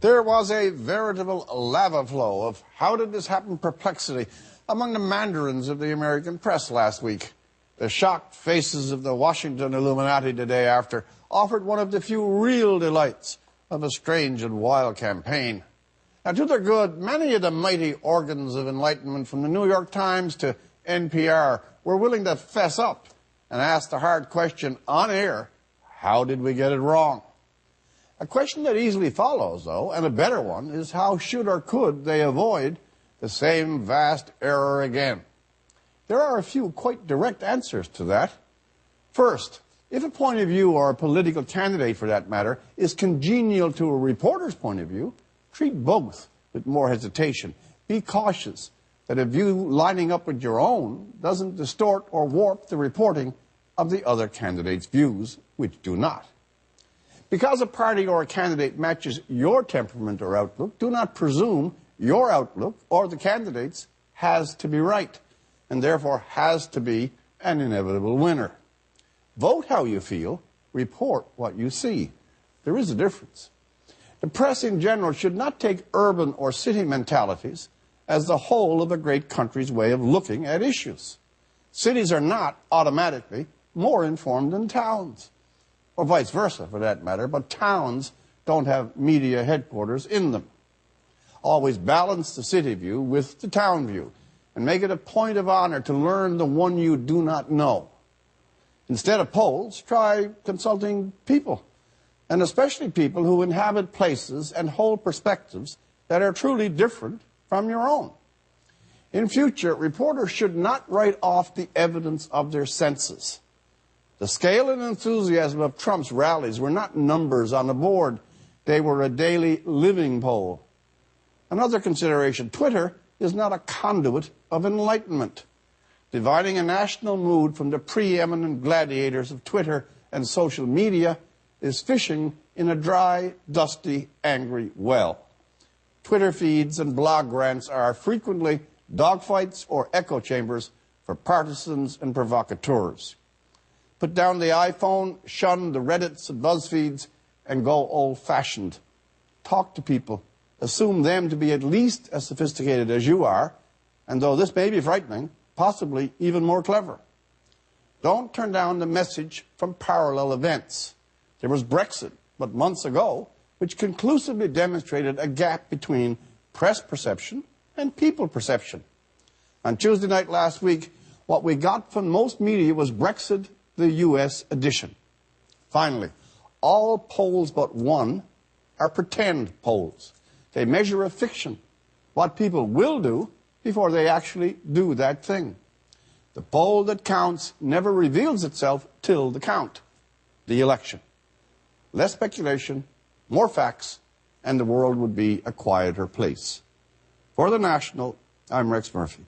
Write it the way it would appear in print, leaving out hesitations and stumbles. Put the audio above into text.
There was a veritable lava flow of how did this happen perplexity among the mandarins of the American press last week. The shocked faces of the Washington Illuminati the day after offered one of the few real delights of a strange and wild campaign. Now, to their good, many of the mighty organs of enlightenment from the New York Times to NPR were willing to fess up and ask the hard question on air, how did we get it wrong? A question that easily follows, though, and a better one, is how should or could they avoid the same vast error again? There are a few quite direct answers to that. First, if a point of view, or a political candidate for that matter, is congenial to a reporter's point of view, treat both with more hesitation. Be cautious that a view lining up with your own doesn't distort or warp the reporting of the other candidate's views, which do not. Because a party or a candidate matches your temperament or outlook, do not presume your outlook or the candidate's has to be right, and therefore has to be an inevitable winner. Vote how you feel, report what you see. There is a difference. The press in general should not take urban or city mentalities as the whole of a great country's way of looking at issues. Cities are not automatically more informed than towns, or vice versa for that matter, but towns don't have media headquarters in them. Always balance the city view with the town view and make it a point of honor to learn the one you do not know. Instead of polls, try consulting people, and especially people who inhabit places and hold perspectives that are truly different from your own. In future, reporters should not write off the evidence of their senses. The scale and enthusiasm of Trump's rallies were not numbers on a board. They were a daily living poll. Another consideration, Twitter is not a conduit of enlightenment. Dividing a national mood from the preeminent gladiators of Twitter and social media is fishing in a dry, dusty, angry well. Twitter feeds and blog rants are frequently dogfights or echo chambers for partisans and provocateurs. Put down the iPhone, shun the Reddits and BuzzFeeds, and go old-fashioned. Talk to people. Assume them to be at least as sophisticated as you are, and though this may be frightening, possibly even more clever. Don't turn down the message from parallel events. There was Brexit, but months ago, which conclusively demonstrated a gap between press perception and people perception. On Tuesday night last week, what we got from most media was Brexit, the U.S. edition. Finally, all polls but one are pretend polls. They measure a fiction, what people will do before they actually do that thing. The poll that counts never reveals itself till the count, the election. Less speculation, more facts, and the world would be a quieter place. For The National, I'm Rex Murphy.